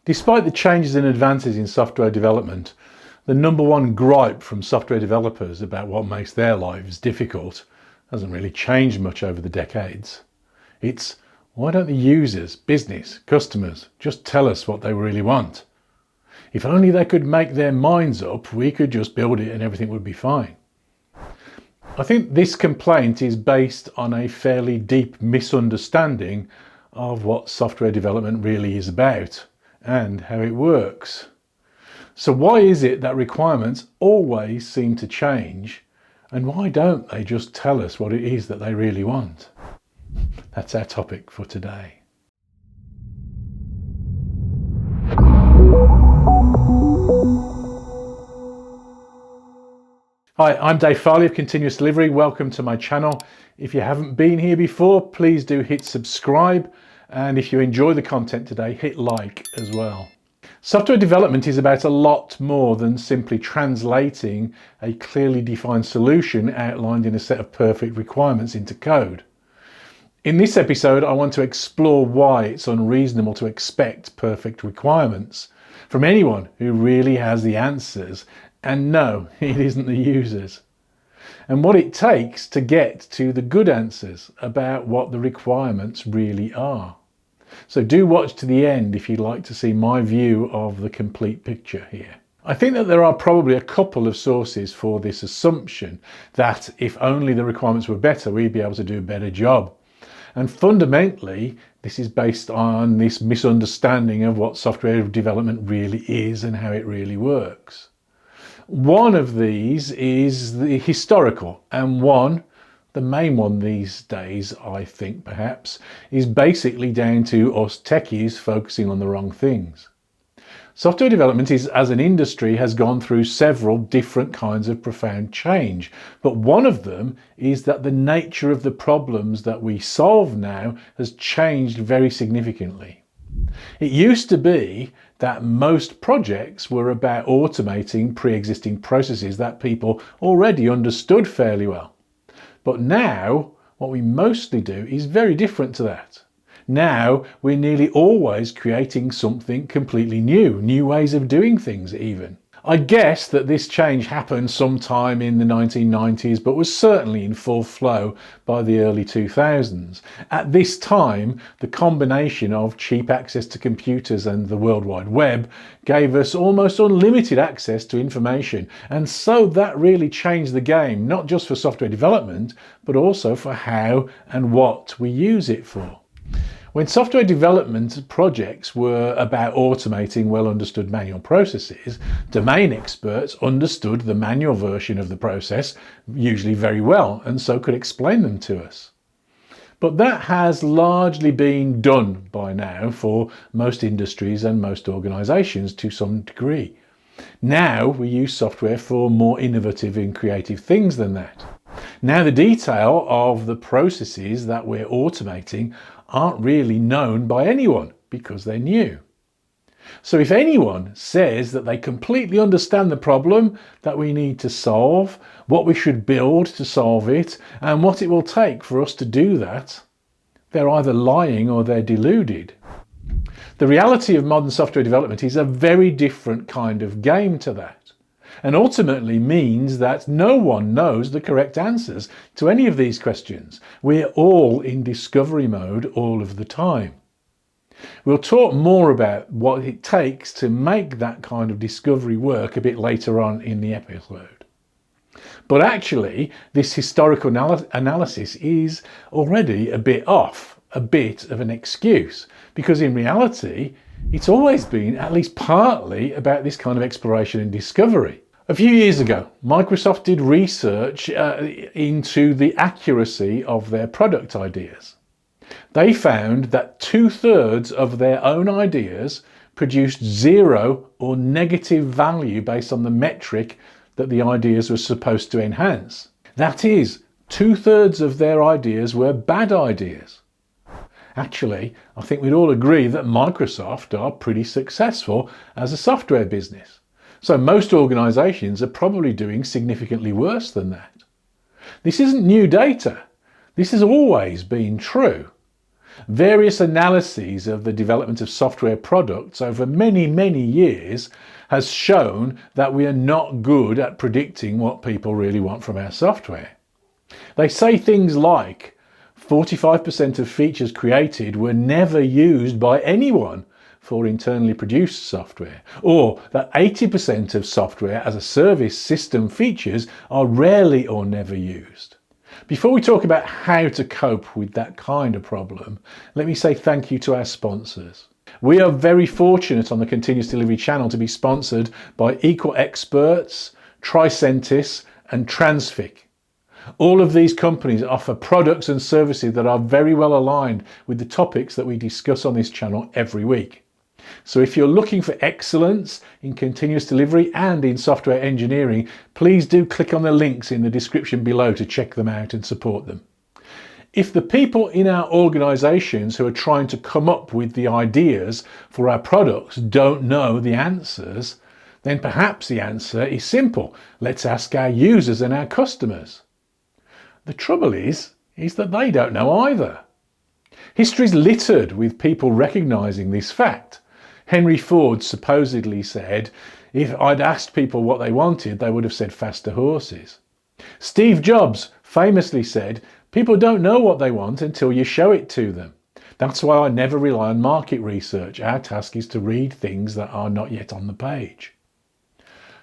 Despite the changes and advances in software development, the number one gripe from software developers about what makes their lives difficult hasn't really changed much over the decades. It's, why don't the users, business, customers just tell us what they really want? If only they could make their minds up, we could just build it and everything would be fine. I think this complaint is based on a fairly deep misunderstanding of what software development really is about and how it works. So why is it that requirements always seem to change, and why don't they just tell us what it is that they really want? That's our topic for today. Hi, I'm Dave Farley of Continuous Delivery. Welcome to my channel. If you haven't been here before, please do hit subscribe. And if you enjoy the content today, hit like as well. Software development is about a lot more than simply translating a clearly defined solution outlined in a set of perfect requirements into code. In this episode, I want to explore why it's unreasonable to expect perfect requirements from anyone who really has the answers, and no, it isn't the users. And what it takes to get to the good answers about what the requirements really are. So do watch to the end if you'd like to see my view of the complete picture here. I think that there are probably a couple of sources for this assumption that if only the requirements were better, we'd be able to do a better job. And fundamentally, this is based on this misunderstanding of what software development really is and how it really works. One of these is the historical, and the main one these days, I think perhaps, is basically down to us techies focusing on the wrong things. Software development as an industry has gone through several different kinds of profound change, but one of them is that the nature of the problems that we solve now has changed very significantly. It used to be that most projects were about automating pre-existing processes that people already understood fairly well. But now, what we mostly do is very different to that. Now, we're nearly always creating something completely new ways of doing things even. I guess that this change happened sometime in the 1990s, but was certainly in full flow by the early 2000s. At this time, the combination of cheap access to computers and the World Wide Web gave us almost unlimited access to information. And so that really changed the game, not just for software development, but also for how and what we use it for. When software development projects were about automating well-understood manual processes, domain experts understood the manual version of the process usually very well and so could explain them to us. But that has largely been done by now for most industries and most organisations to some degree. Now we use software for more innovative and creative things than that. Now the detail of the processes that we're automating aren't really known by anyone because they're new. So if anyone says that they completely understand the problem that we need to solve, what we should build to solve it, and what it will take for us to do that, they're either lying or they're deluded. The reality of modern software development is a very different kind of game to that, and ultimately means that no one knows the correct answers to any of these questions. We're all in discovery mode all of the time. We'll talk more about what it takes to make that kind of discovery work a bit later on in the episode. But actually, this historical analysis is already a bit off, a bit of an excuse, because in reality, it's always been at least partly about this kind of exploration and discovery. A few years ago, Microsoft did research into the accuracy of their product ideas. They found that 2/3 of their own ideas produced zero or negative value based on the metric that the ideas were supposed to enhance. That is, 2/3 of their ideas were bad ideas. Actually, I think we'd all agree that Microsoft are pretty successful as a software business. So most organisations are probably doing significantly worse than that. This isn't new data. This has always been true. Various analyses of the development of software products over many years has shown that we are not good at predicting what people really want from our software. They say things like 45% of features created were never used by anyone for internally produced software, or that 80% of software as a service system features are rarely or never used. Before we talk about how to cope with that kind of problem, let me say thank you to our sponsors. We are very fortunate on the Continuous Delivery channel to be sponsored by Equal Experts, Tricentis and Transfic. All of these companies offer products and services that are very well aligned with the topics that we discuss on this channel every week. So if you're looking for excellence in continuous delivery and in software engineering, please do click on the links in the description below to check them out and support them. If the people in our organisations who are trying to come up with the ideas for our products don't know the answers, then perhaps the answer is simple. Let's ask our users and our customers. The trouble is that they don't know either. History's littered with people recognising this fact. Henry Ford supposedly said, if I'd asked people what they wanted, they would have said faster horses. Steve Jobs famously said, people don't know what they want until you show it to them. That's why I never rely on market research. Our task is to read things that are not yet on the page.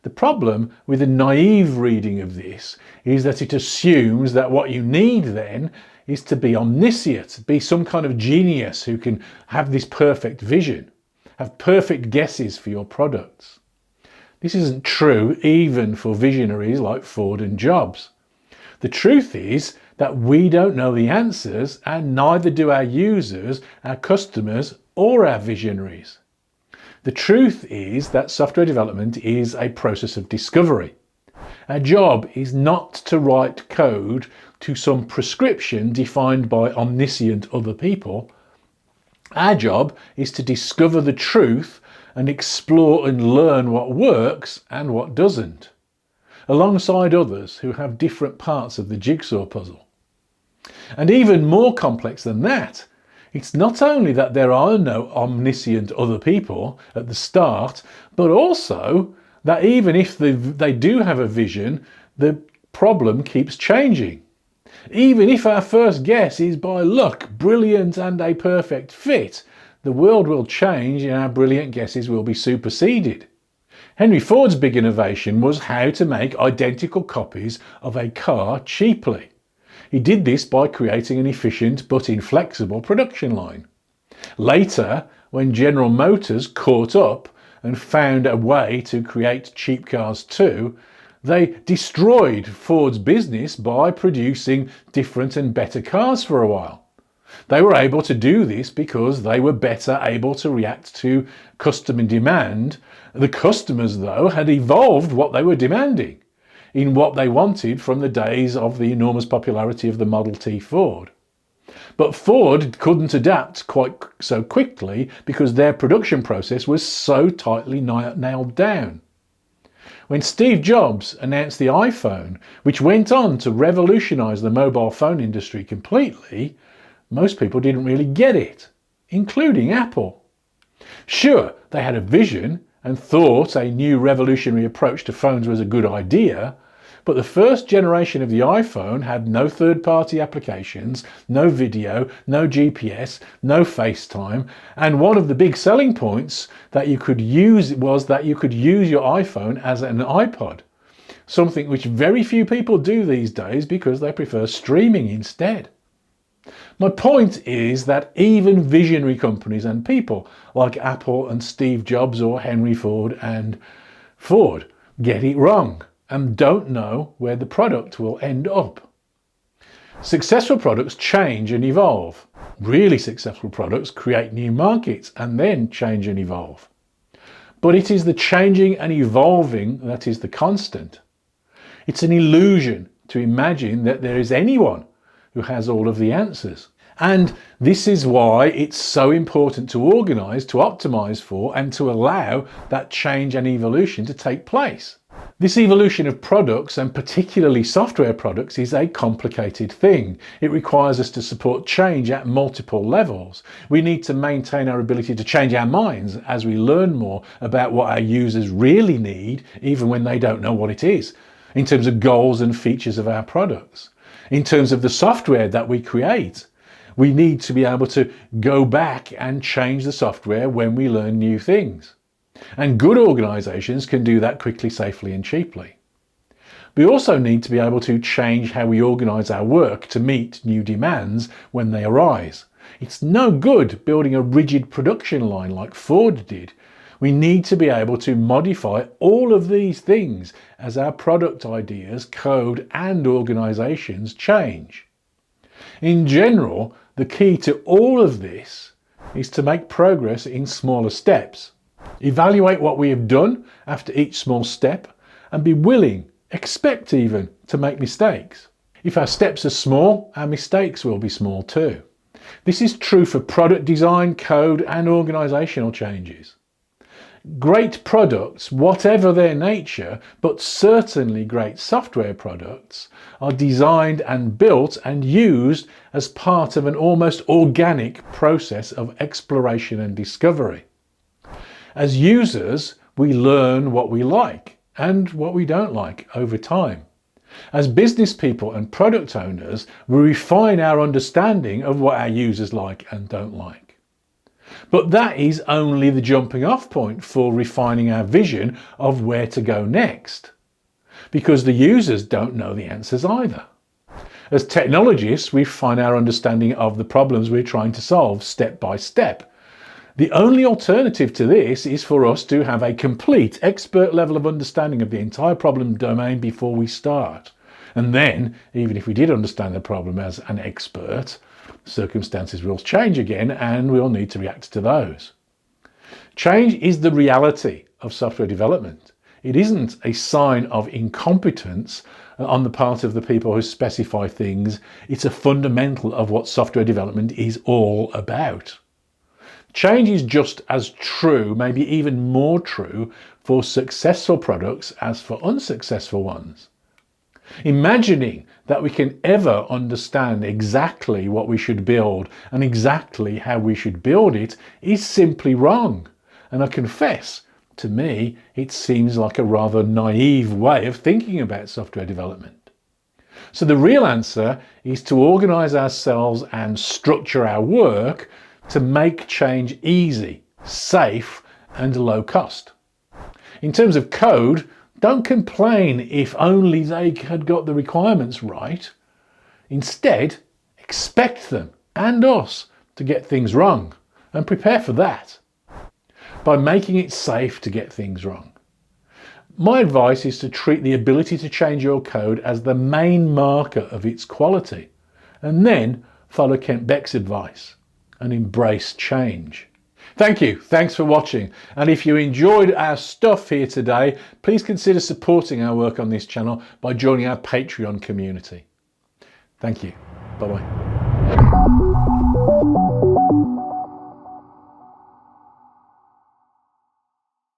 The problem with a naive reading of this is that it assumes that what you need then is to be omniscient, be some kind of genius who can have this perfect vision, have perfect guesses for your products. This isn't true even for visionaries like Ford and Jobs. The truth is that we don't know the answers, and neither do our users, our customers, or our visionaries. The truth is that software development is a process of discovery. Our job is not to write code to some prescription defined by omniscient other people. Our job is to discover the truth and explore and learn what works and what doesn't, alongside others who have different parts of the jigsaw puzzle. And even more complex than that, it's not only that there are no omniscient other people at the start, but also that even if they do have a vision, the problem keeps changing. Even if our first guess is by luck, brilliant and a perfect fit, the world will change and our brilliant guesses will be superseded. Henry Ford's big innovation was how to make identical copies of a car cheaply. He did this by creating an efficient but inflexible production line. Later, when General Motors caught up and found a way to create cheap cars too, they destroyed Ford's business by producing different and better cars for a while. They were able to do this because they were better able to react to customer demand. The customers, though, had evolved what they were demanding in what they wanted from the days of the enormous popularity of the Model T Ford. But Ford couldn't adapt quite so quickly because their production process was so tightly nailed down. When Steve Jobs announced the iPhone, which went on to revolutionise the mobile phone industry completely, most people didn't really get it, including Apple. Sure, they had a vision and thought a new revolutionary approach to phones was a good idea, but the first generation of the iPhone had no third-party applications, no video, no GPS, no FaceTime, and one of the big selling points that you could use was that you could use your iPhone as an iPod, something which very few people do these days because they prefer streaming instead. My point is that even visionary companies and people like Apple and Steve Jobs or Henry Ford and Ford get it wrong and don't know where the product will end up. Successful products change and evolve. Really successful products create new markets and then change and evolve. But it is the changing and evolving that is the constant. It's an illusion to imagine that there is anyone who has all of the answers. And this is why it's so important to organise, to optimise for, and to allow that change and evolution to take place. This evolution of products, and particularly software products, is a complicated thing. It requires us to support change at multiple levels. We need to maintain our ability to change our minds as we learn more about what our users really need, even when they don't know what it is, in terms of goals and features of our products. In terms of the software that we create, we need to be able to go back and change the software when we learn new things. And good organisations can do that quickly, safely and cheaply. We also need to be able to change how we organise our work to meet new demands when they arise. It's no good building a rigid production line like Ford did. We need to be able to modify all of these things as our product ideas, code and organisations change. In general, the key to all of this is to make progress in smaller steps. Evaluate what we have done after each small step and be willing, expect even, to make mistakes. If our steps are small, our mistakes will be small too. This is true for product design, code and organisational changes. Great products, whatever their nature, but certainly great software products, are designed and built and used as part of an almost organic process of exploration and discovery. As users, we learn what we like and what we don't like over time. As business people and product owners, we refine our understanding of what our users like and don't like. But that is only the jumping off point for refining our vision of where to go next, because the users don't know the answers either. As technologists, we refine our understanding of the problems we're trying to solve step by step. The only alternative to this is for us to have a complete expert level of understanding of the entire problem domain before we start. And then, even if we did understand the problem as an expert, circumstances will change again and we'll need to react to those. Change is the reality of software development. It isn't a sign of incompetence on the part of the people who specify things. It's a fundamental of what software development is all about. Change is just as true, maybe even more true, for successful products as for unsuccessful ones. Imagining that we can ever understand exactly what we should build and exactly how we should build it is simply wrong. And I confess, to me, it seems like a rather naive way of thinking about software development. So the real answer is to organise ourselves and structure our work to make change easy, safe and low cost. In terms of code, don't complain if only they had got the requirements right. Instead, expect them and us to get things wrong and prepare for that by making it safe to get things wrong. My advice is to treat the ability to change your code as the main marker of its quality, and then follow Kent Beck's advice and embrace change. Thank you, thanks for watching, and if you enjoyed our stuff here today, please consider supporting our work on this channel by joining our Patreon community. Thank you, bye bye.